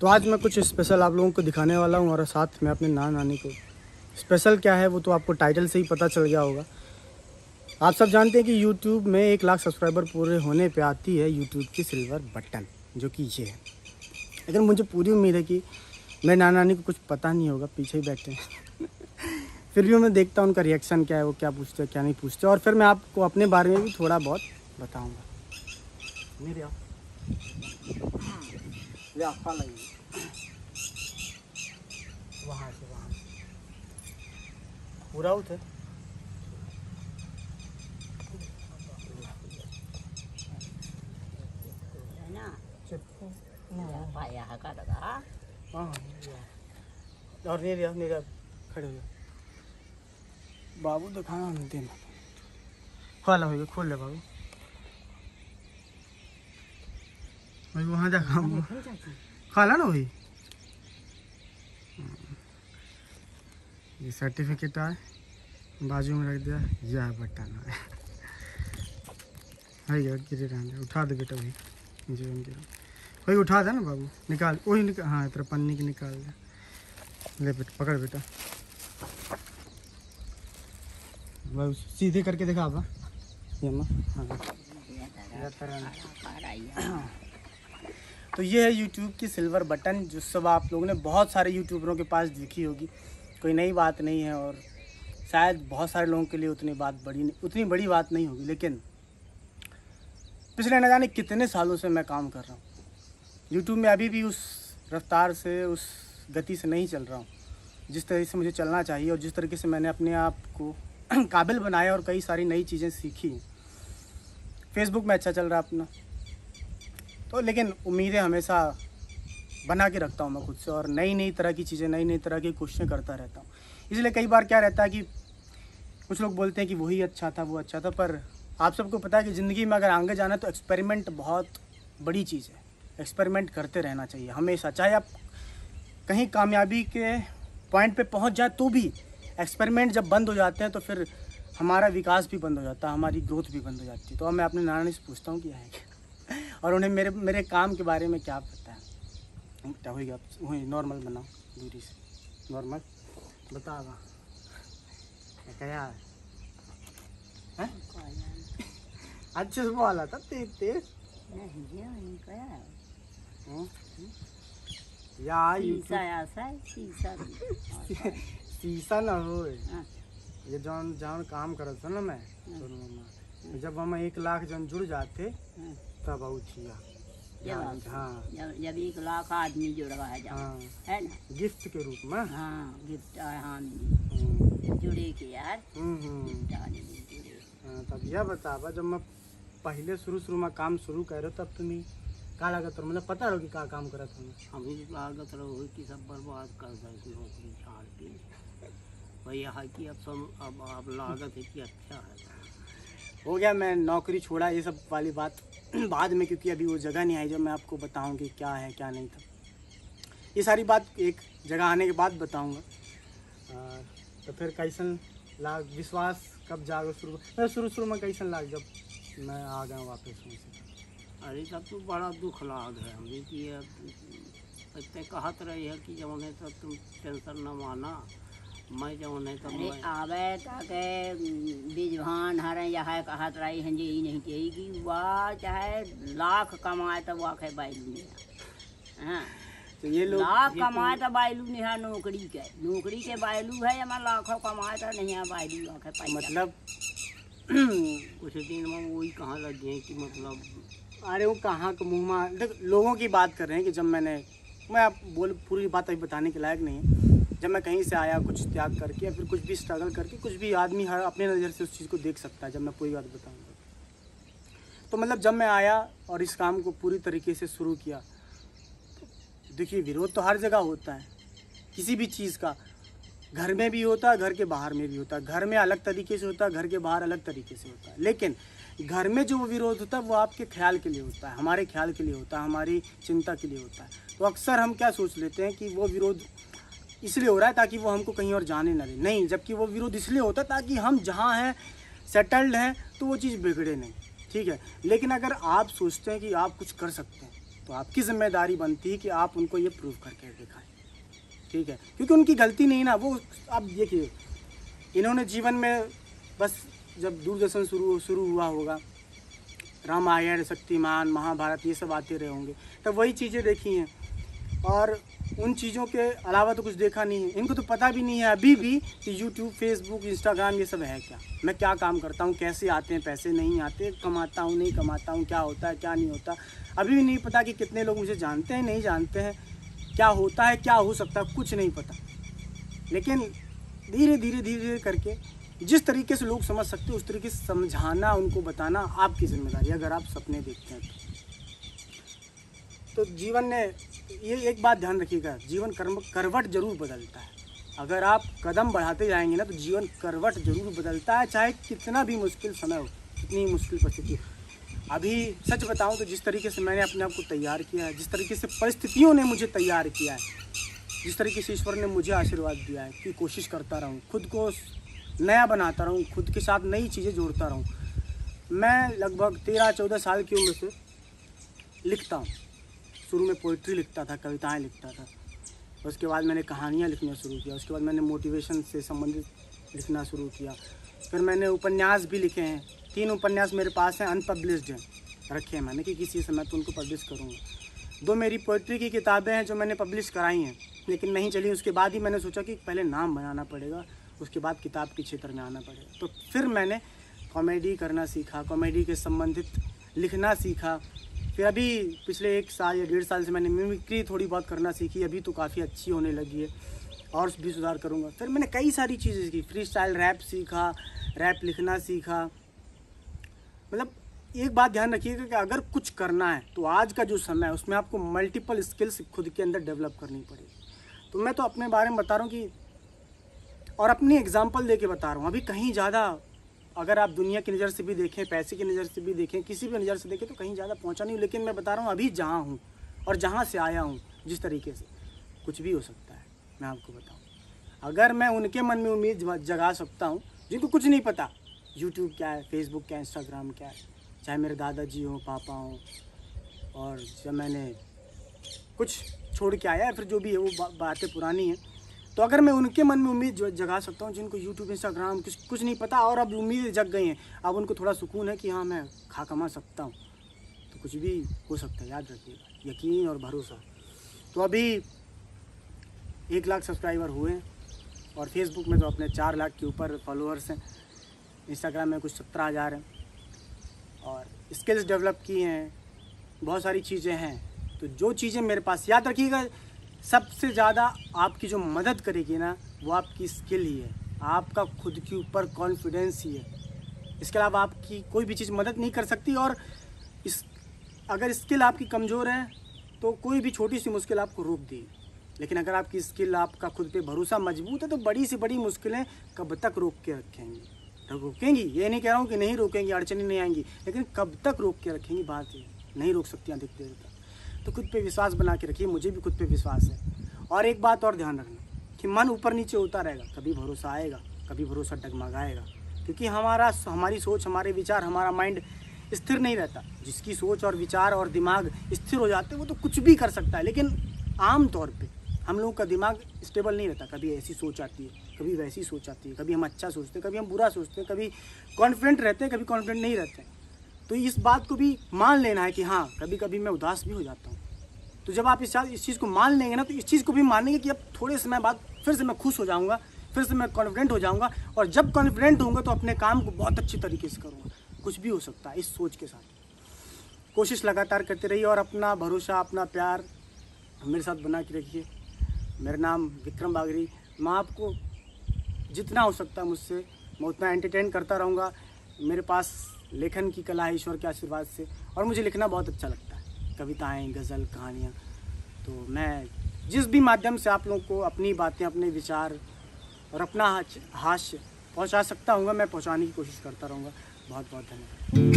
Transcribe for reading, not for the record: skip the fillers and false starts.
तो आज मैं कुछ स्पेशल आप लोगों को दिखाने वाला हूँ और साथ में अपने नानी को। स्पेशल क्या है वो तो आपको टाइटल से ही पता चल गया होगा। आप सब जानते हैं कि YouTube में 1 लाख सब्सक्राइबर पूरे होने पे आती है YouTube की सिल्वर बटन, जो कि ये है। लेकिन मुझे पूरी उम्मीद है कि मेरे नानी को कुछ पता नहीं होगा, पीछे ही बैठे हैं फिर भी मैं देखता हूँ उनका रिएक्शन क्या है, वो क्या पूछते हैं क्या नहीं पूछते, और फिर मैं आपको अपने बारे में भी थोड़ा बहुत बताऊँगा। मेरे आफा लगी वहाँ से पूरा उठे और नहीं खड़े हो बाबू, तो खाना देना खाला हो खोल ले बाबू भाई, वहाँ जा काम खाला ना वही। ये सर्टिफिकेट है, बाजू में रख दिया, यह बटन है गिरे रहने, उठा दे बेटा वही जीवन गिरा वही उठा दे ना बाबू, निकाल वही निकाल, हाँ तेरा पन्नी की निकाल दे, ले बेटा पकड़ बेटा, बाबू सीधे करके दिखा बा हाँ। तो ये है YouTube की सिल्वर बटन, जो सब आप लोगों ने बहुत सारे यूट्यूबरों के पास देखी होगी, कोई नई बात नहीं है और शायद बहुत सारे लोगों के लिए उतनी बड़ी बात नहीं होगी। लेकिन पिछले न जाने कितने सालों से मैं काम कर रहा हूँ YouTube में, अभी भी उस रफ्तार से, उस गति से नहीं चल रहा हूँ जिस तरीके से मुझे चलना चाहिए और जिस तरीके से मैंने अपने आप को काबिल बनाया और कई सारी नई चीज़ें सीखी। फेसबुक में अच्छा चल रहा अपना तो, लेकिन उम्मीदें हमेशा बना के रखता हूँ मैं खुद से और नई तरह की चीज़ें, नई तरह की कोशिशें करता रहता हूँ। इसलिए कई बार क्या रहता है कि कुछ लोग बोलते हैं कि वही अच्छा था, वो अच्छा था, पर आप सबको पता है कि ज़िंदगी में अगर आगे जाना है तो एक्सपेरिमेंट बहुत बड़ी चीज़ है। एक्सपेरिमेंट करते रहना चाहिए हमेशा, चाहे आप कहीं कामयाबी के पॉइंट पे पहुंच जाए तो भी एक्सपेरिमेंट जब बंद हो जाते हैं तो फिर हमारा विकास भी बंद हो जाता है, हमारी ग्रोथ भी बंद हो जाती है। तो अब मैं अपने नानी से पूछता हूँ क्या है और उन्हें मेरे काम के बारे में क्या पता है। क्या होगा, वही नॉर्मल बनाओ, दूरी से नॉर्मल बता क्या है अच्छे से बोला था तेज या शीशा ना हो ये जौन काम करत था ना मैं, जब हम 1 लाख जन जुड़ जाते तब उठिया। हाँ जब 1 लाख आदमी जुड़ रहा है, हाँ, है ना, गिफ्ट के रूप में। हाँ गिफ्ट, हाँ जुड़े के यार जुड़े। तब यह बतावा, जब मैं पहले शुरू में काम शुरू कर रहे तब तुम्हें का लागत मतलब पता रहो कि का काम करा था? अभी लागत रहो कि सब बर्बाद कर दे नौकरी छाड़ के, भैया है कि अब लागत है कि अच्छा है हो गया। मैं नौकरी छोड़ा, ये सब वाली बात बाद में, क्योंकि अभी वो जगह नहीं आई जब मैं आपको बताऊं कि क्या है क्या नहीं था। ये सारी बात एक जगह आने के बाद बताऊंगा। तो फिर कैसन लाग विश्वास कब जागो शुरू में कैसन लाग जब मैं आ गया वापस से? अरे तब तो बड़ा दुख लाग है हमें कि इतने कहत रही है कि जब उन्हें तब तुम टेंशन न माना, मैं जब उन्हें तब मैं आवे ताके बिजवान हरे यहाँ कहत रही हैं जी नहीं कही कि वाह चाहे लाख कमाए तो वाह है बाइलू नहीं। हाँ तो ये लोग लाख कमाए तो बाइलू नहीं है, नौकरी के बाइलू है, या लाखों कमाए तो नहीं है बाइलू लाख है। मतलब कुछ दिन में वही कहाँ लग गए कि मतलब, अरे वो कहाँ के मुँह में देख, लोगों की बात कर रहे हैं कि जब मैं आप पूरी बात अभी बताने के लायक नहीं है। जब मैं कहीं से आया कुछ त्याग करके या फिर कुछ भी स्ट्रगल करके, कुछ भी आदमी हर अपने नज़र से उस चीज़ को देख सकता है। जब मैं पूरी बात बताऊँगा तो मतलब जब मैं आया और इस काम को पूरी तरीके से शुरू किया, तो देखिए विरोध तो हर जगह होता है किसी भी चीज़ का, घर में भी होता है, घर के बाहर में भी होता है। घर में अलग तरीके से होता है, घर के बाहर अलग तरीके से होता है। लेकिन घर में जो विरोध होता है वो आपके ख्याल के लिए होता है, हमारे ख्याल के लिए होता है, हमारी चिंता के लिए होता है। तो अक्सर हम क्या सोच लेते हैं कि वो विरोध इसलिए हो रहा है ताकि वो हमको कहीं और जाने ना दे, नहीं, जबकि वो विरोध इसलिए होता है ताकि हम जहाँ हैं सेटल्ड हैं तो वो चीज़ बिगड़े नहीं, ठीक है। लेकिन अगर आप सोचते हैं कि आप कुछ कर सकते हैं तो आपकी जिम्मेदारी बनती है कि आप उनको ये प्रूव करके दिखाएं, ठीक है, क्योंकि उनकी गलती नहीं ना। वो आप देखिए, इन्होंने जीवन में बस जब दूरदर्शन शुरू हुआ होगा, रामायण, शक्तिमान, महाभारत ये सब आते रहे होंगे, तब वही चीज़ें देखी हैं और उन चीज़ों के अलावा तो कुछ देखा नहीं है। इनको तो पता भी नहीं है अभी भी कि यूट्यूब, फेसबुक, इंस्टाग्राम ये सब है क्या, मैं क्या काम करता हूँ, कैसे आते हैं पैसे, नहीं आते, कमाता हूँ, नहीं कमाता हूँ, क्या होता है, क्या नहीं होता। अभी भी नहीं पता कि कितने लोग मुझे जानते हैं, नहीं जानते हैं, क्या होता है, क्या हो सकता है, कुछ नहीं पता। लेकिन धीरे धीरे करके जिस तरीके से लोग समझ सकते हैं उस तरीके से समझाना, उनको बताना आपकी जिम्मेदारी, अगर आप सपने देखते हैं तो जीवन ने ये एक बात ध्यान रखिएगा, जीवन करवट जरूर बदलता है। अगर आप कदम बढ़ाते जाएंगे ना तो जीवन करवट जरूर बदलता है, चाहे कितना भी मुश्किल समय हो, कितनी मुश्किल परिस्थिति हो। अभी सच बताऊं तो जिस तरीके से मैंने अपने आप को तैयार किया है, जिस तरीके से परिस्थितियों ने मुझे तैयार किया है, जिस तरीके से ईश्वर ने मुझे आशीर्वाद दिया है कि कोशिश करता रहूँ, खुद को नया बनाता रहूँ, खुद के साथ नई चीज़ें जोड़ता रहूँ। मैं लगभग 13-14 साल की उम्र से लिखता हूँ। शुरू में पोइट्री लिखता था, कविताएं लिखता था, उसके बाद मैंने कहानियाँ लिखना शुरू किया, उसके बाद मैंने मोटिवेशन से संबंधित लिखना शुरू किया, फिर मैंने उपन्यास भी लिखे हैं। 3 उपन्यास मेरे पास हैं, अनपब्लिश्ड हैं, रखे हैं मैंने कि किसी समय तो उनको पब्लिश करूँगा। 2 मेरी पोइट्री की किताबें हैं जो मैंने पब्लिश कराई हैं लेकिन नहीं चली। उसके बाद ही मैंने सोचा कि पहले नाम बनाना पड़ेगा, उसके बाद किताब के क्षेत्र में आना पड़ेगा। तो फिर मैंने कॉमेडी करना सीखा, कॉमेडी के संबंधित लिखना सीखा। फिर अभी पिछले 1 साल या 1.5 साल से मैंने मिमिक्री थोड़ी बहुत करना सीखी, अभी तो काफ़ी अच्छी होने लगी है और भी सुधार करूँगा। फिर मैंने कई सारी चीज़ें सीखी, फ्री स्टाइल रैप सीखा, रैप लिखना सीखा। मतलब एक बात ध्यान रखिएगा कि अगर कुछ करना है तो आज का जो समय है उसमें आपको मल्टीपल स्किल्स खुद के अंदर डेवलप करनी पड़ेगी। तो मैं तो अपने बारे में बता रहा हूँ कि, और अपनी एग्जाम्पल दे के बता रहा हूँ। अभी कहीं ज़्यादा अगर आप दुनिया की नज़र से भी देखें, पैसे की नज़र से भी देखें, किसी भी नज़र से देखें तो कहीं ज़्यादा पहुँचा नहीं हूँ। लेकिन मैं बता रहा हूँ अभी जहाँ हूँ और जहाँ से आया हूँ, जिस तरीके से, कुछ भी हो सकता है। मैं आपको बताऊँ, अगर मैं उनके मन में उम्मीद जगा सकता हूँ जिनको कुछ नहीं पता यूट्यूब क्या है, फेसबुक क्या है, इंस्टाग्राम क्या है, चाहे मेरे दादाजी हों, पापा हों, और जब मैंने कुछ छोड़ के आया है, फिर जो भी है वो बातें पुरानी हैं, तो अगर मैं उनके मन में उम्मीद जगा सकता हूँ जिनको यूट्यूब, इंस्टाग्राम कुछ नहीं पता और अब उम्मीद जग गई हैं, अब उनको थोड़ा सुकून है कि हाँ मैं कमा सकता हूँ, तो कुछ भी हो सकता है। याद रखिएगा, यकीन और भरोसा। तो अभी 1 लाख सब्सक्राइबर हुए हैं और फेसबुक में तो अपने 4 लाख के ऊपर फॉलोअर्स हैं, इंस्टाग्राम में कुछ 17,000 हैं और स्किल्स डेवलप की हैं, बहुत सारी चीज़ें हैं। तो जो चीज़ें मेरे पास, याद रखिएगा, सबसे ज़्यादा आपकी जो मदद करेगी ना वो आपकी स्किल ही है, आपका खुद के ऊपर कॉन्फिडेंस ही है। इसके अलावा आपकी कोई भी चीज़ मदद नहीं कर सकती। और अगर स्किल आपकी कमज़ोर है तो कोई भी छोटी सी मुश्किल आपको रोक देगी, लेकिन अगर आपकी स्किल, आपका खुद पे भरोसा मजबूत है तो बड़ी से बड़ी मुश्किलें कब तक रोक के रोकेंगी। ये नहीं कह रहा हूँ कि नहीं रोकेंगी, अड़चनें नहीं आएंगी, लेकिन कब तक रोक के रखेंगी, बात है, नहीं रोक सकती अधिक देर तक। तो खुद पे विश्वास बना के रखिए, मुझे भी खुद पे विश्वास है। और एक बात और ध्यान रखना कि मन ऊपर नीचे होता रहेगा, कभी भरोसा आएगा, कभी भरोसा डगमगाएगा, क्योंकि हमारी सोच, हमारे विचार, हमारा माइंड स्थिर नहीं रहता। जिसकी सोच और विचार और दिमाग स्थिर हो जाते हैं वो तो कुछ भी कर सकता है, लेकिन आम तौर पे हम लोगों का दिमाग स्टेबल नहीं रहता। कभी ऐसी सोच आती है, कभी वैसी सोच आती है, कभी हम अच्छा सोचते हैं, कभी हम बुरा सोचते हैं, कभी कॉन्फिडेंट रहते हैं, कभी कॉन्फिडेंट नहीं रहते हैं। तो इस बात को भी मान लेना है कि हाँ, कभी कभी मैं उदास भी हो जाता हूँ। तो जब आप इस चीज़ को मान लेंगे ना, तो इस चीज़ को भी मानेंगे कि अब थोड़े समय बाद फिर से मैं खुश हो जाऊँगा, फिर से मैं कॉन्फिडेंट हो जाऊँगा, और जब कॉन्फिडेंट होऊंगा तो अपने काम को बहुत अच्छी तरीके से करूँगा। कुछ भी हो सकता है इस सोच के साथ। कोशिश लगातार करते रहिए और अपना भरोसा, अपना प्यार मेरे साथ बना के रखिए। मेरा नाम विक्रम बागरी। मैं आपको जितना हो सकता है मुझसे, मैं उतना एंटरटेन करता रहूँगा। मेरे पास लेखन की कला है ईश्वर के आशीर्वाद से, और मुझे लिखना बहुत अच्छा लगता है, कविताएं, गज़ल, कहानियाँ। तो मैं जिस भी माध्यम से आप लोगों को अपनी बातें, अपने विचार और अपना हास्य पहुंचा सकता हूँ, मैं पहुंचाने की कोशिश करता रहूँगा। बहुत बहुत धन्यवाद।